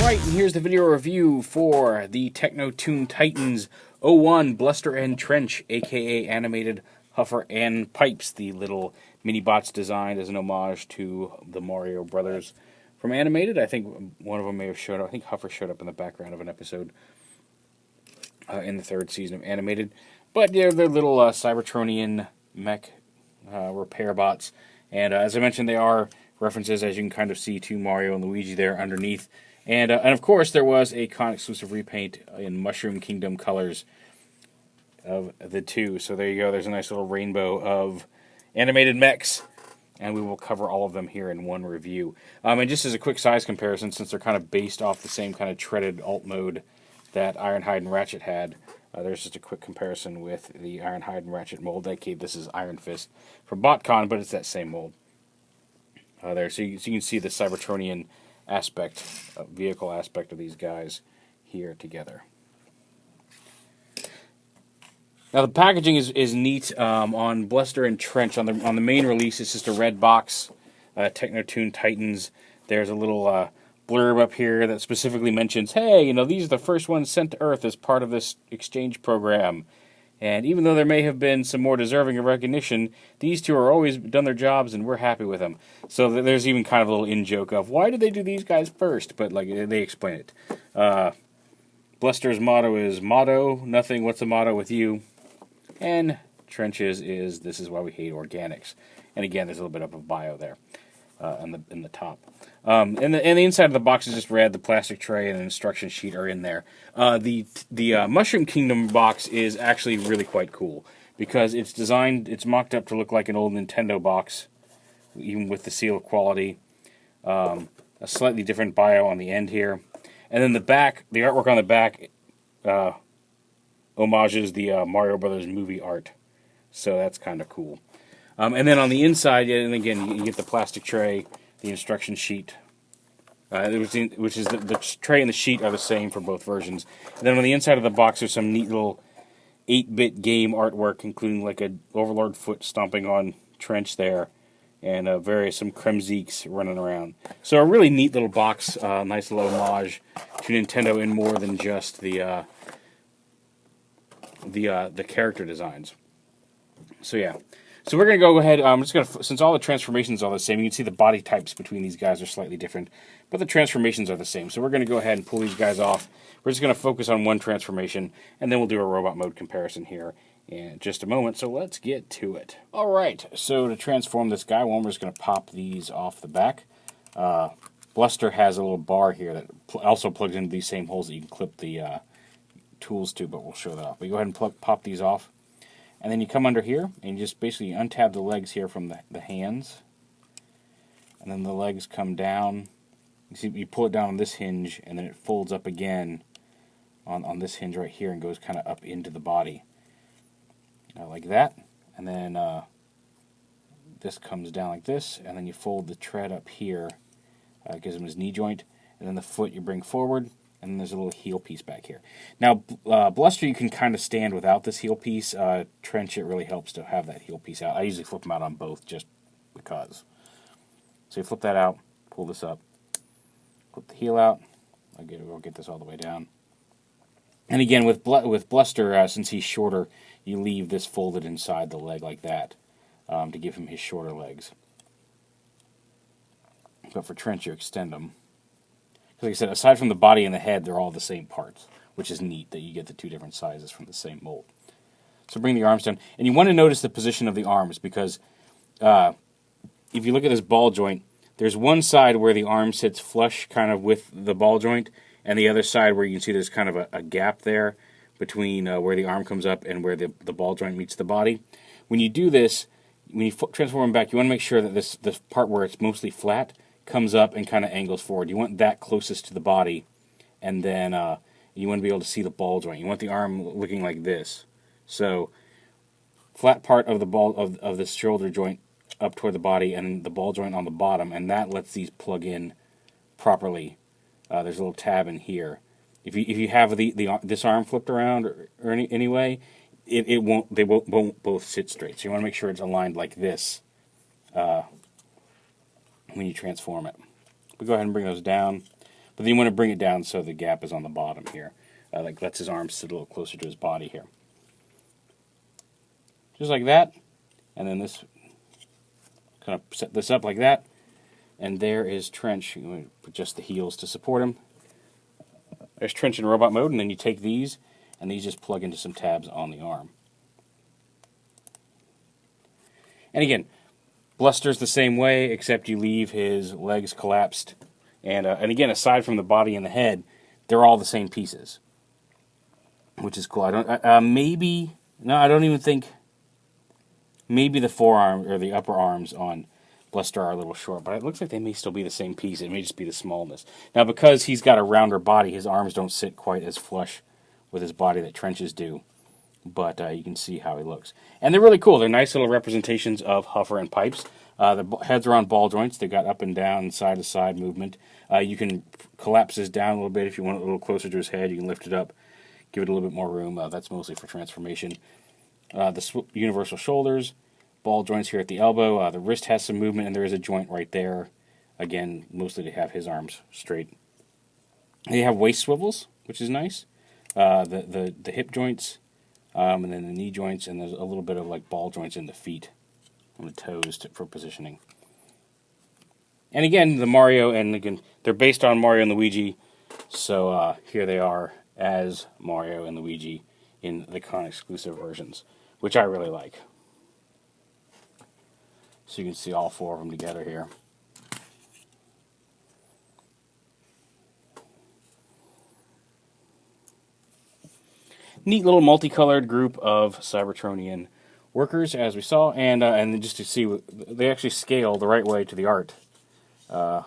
Alright, and here's the video review for the Technotoon Titans 01 Bluster and Trench, aka animated Huffer and Pipes, the little mini bots designed as an homage to the Mario Brothers from Animated. I think one of them may have showed up. I think Huffer showed up in the background of an episode in the third season of Animated. But they're little Cybertronian mech repair bots. And as I mentioned, they are references, as you can kind of see, to Mario and Luigi there underneath. And of course, there was a con-exclusive repaint in Mushroom Kingdom colors of the two. So there you go. There's a nice little rainbow of animated mechs. And we will cover all of them here in one review. And just as a quick size comparison, since they're kind of based off the same kind of treaded alt mode that Ironhide and Ratchet had, there's just a quick comparison with the Ironhide and Ratchet mold. This is Iron Fist from BotCon, but it's that same mold. There, so you can see the Cybertronian aspect, vehicle aspect of these guys here together. Now the packaging is neat. On Bluster and Trench, on the main release, it's just a red box. Technotoon Titans. There's a little blurb up here that specifically mentions, hey, these are the first ones sent to Earth as part of this exchange program. And even though there may have been some more deserving of recognition, these two are always done their jobs, and we're happy with them. So there's even kind of a little in-joke of, why did they do these guys first? But they explain it. Bluster's motto is, motto, nothing, what's the motto with you? And Trench's is, this is why we hate organics. And again, there's a little bit of a bio there in the top. And the inside of the box is just red. The plastic tray and an instruction sheet are in there. The Mushroom Kingdom box is actually really quite cool because it's mocked up to look like an old Nintendo box, even with the seal of quality. A slightly different bio on the end here. And then the back, the artwork on the back homages the Mario Brothers movie art. So that's kind of cool. And then on the inside, and again, you get the plastic tray, the instruction sheet, which is the tray and the sheet are the same for both versions. And then on the inside of the box, there's some neat little 8-bit game artwork, including like a Overlord foot stomping on Trench there, and some Kremzeeks running around. So a really neat little box, nice little homage to Nintendo in more than just the character designs. So yeah. So we're going to go ahead, since all the transformations are the same, you can see the body types between these guys are slightly different, but the transformations are the same. So we're going to go ahead and pull these guys off. We're just going to focus on one transformation, and then we'll do a robot mode comparison here in just a moment. So let's get to it. Alright, so to transform this guy, we're just going to pop these off the back. Bluster has a little bar here that also plugs into these same holes that you can clip the tools to, but we'll show that off. But you go ahead and pop these off. And then you come under here, and you just basically untab the legs here from the hands. And then the legs come down. You see, you pull it down on this hinge, and then it folds up again on this hinge right here and goes kind of up into the body. Like that. And then this comes down like this, and then you fold the tread up here. Gives him his knee joint. And then the foot you bring forward. And then there's a little heel piece back here. Now, Bluster, you can kind of stand without this heel piece. Trench, it really helps to have that heel piece out. I usually flip them out on both just because. So you flip that out, pull this up, flip the heel out. We'll get this all the way down. And again, with Bluster, since he's shorter, you leave this folded inside the leg like that to give him his shorter legs. But for Trench, you extend them. Like I said, aside from the body and the head, they're all the same parts, which is neat that you get the two different sizes from the same mold. So bring the arms down. And you want to notice the position of the arms because if you look at this ball joint, there's one side where the arm sits flush kind of with the ball joint, and the other side where you can see there's kind of a gap there between where the arm comes up and where the ball joint meets the body. When you do this, when you transform them back, you want to make sure that this part where it's mostly flat comes up and kind of angles forward. You want that closest to the body, and then you want to be able to see the ball joint. You want the arm looking like this. So flat part of the ball of this shoulder joint up toward the body, and the ball joint on the bottom, and that lets these plug in properly. There's a little tab in here. If you have this arm flipped around or anyway, they won't both sit straight. So you want to make sure it's aligned like this. When you transform it. We go ahead and bring those down. But then you want to bring it down so the gap is on the bottom here. Like lets his arms sit a little closer to his body here. Just like that. And then this, kind of set this up like that. And there is Trench. You want to put just the heels to support him. There's Trench in robot mode, and then you take these, and these just plug into some tabs on the arm. And again, Bluster's the same way, except you leave his legs collapsed. And again, aside from the body and the head, they're all the same pieces, which is cool. I don't even think. Maybe the forearm or the upper arms on Bluster are a little short, but it looks like they may still be the same piece. It may just be the smallness. Now, because he's got a rounder body, his arms don't sit quite as flush with his body that Trench's do. But you can see how he looks. And they're really cool. They're nice little representations of Huffer and Pipes. The heads are on ball joints. They've got up and down, side-to-side movement. You can collapse this down a little bit if you want it a little closer to his head. You can lift it up, give it a little bit more room. That's mostly for transformation. The universal shoulders, ball joints here at the elbow. The wrist has some movement, and there is a joint right there. Again, mostly to have his arms straight. They have waist swivels, which is nice. The hip joints, and then the knee joints, and there's a little bit of like ball joints in the feet, on the toes for positioning. And again, the Mario, and again, they're based on Mario and Luigi, so here they are as Mario and Luigi in the con-exclusive versions, which I really like. So you can see all four of them together here. Neat little multicolored group of Cybertronian workers, as we saw, and just to see, they actually scale the right way to the art, because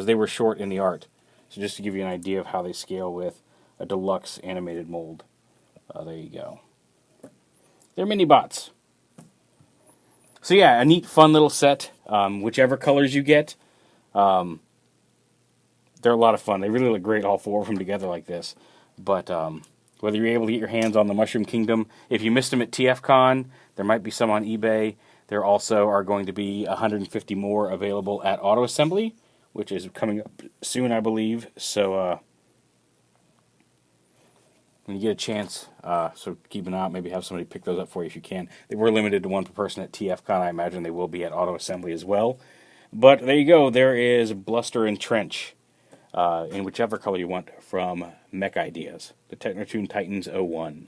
they were short in the art. So just to give you an idea of how they scale with a deluxe animated mold. There you go. They're mini bots. So yeah, a neat, fun little set. Whichever colors you get, they're a lot of fun. They really look great, all four of them together like this. But whether you're able to get your hands on the Mushroom Kingdom, if you missed them at TFCon, there might be some on eBay. There also are going to be 150 more available at Auto Assembly, which is coming up soon, I believe. So when you get a chance, so keep an eye out, maybe have somebody pick those up for you if you can. They were limited to one per person at TFCon. I imagine they will be at Auto Assembly as well. But there you go. There is Bluster and Trench in whichever color you want from Mech Ideas, the Technotoon Titans 01.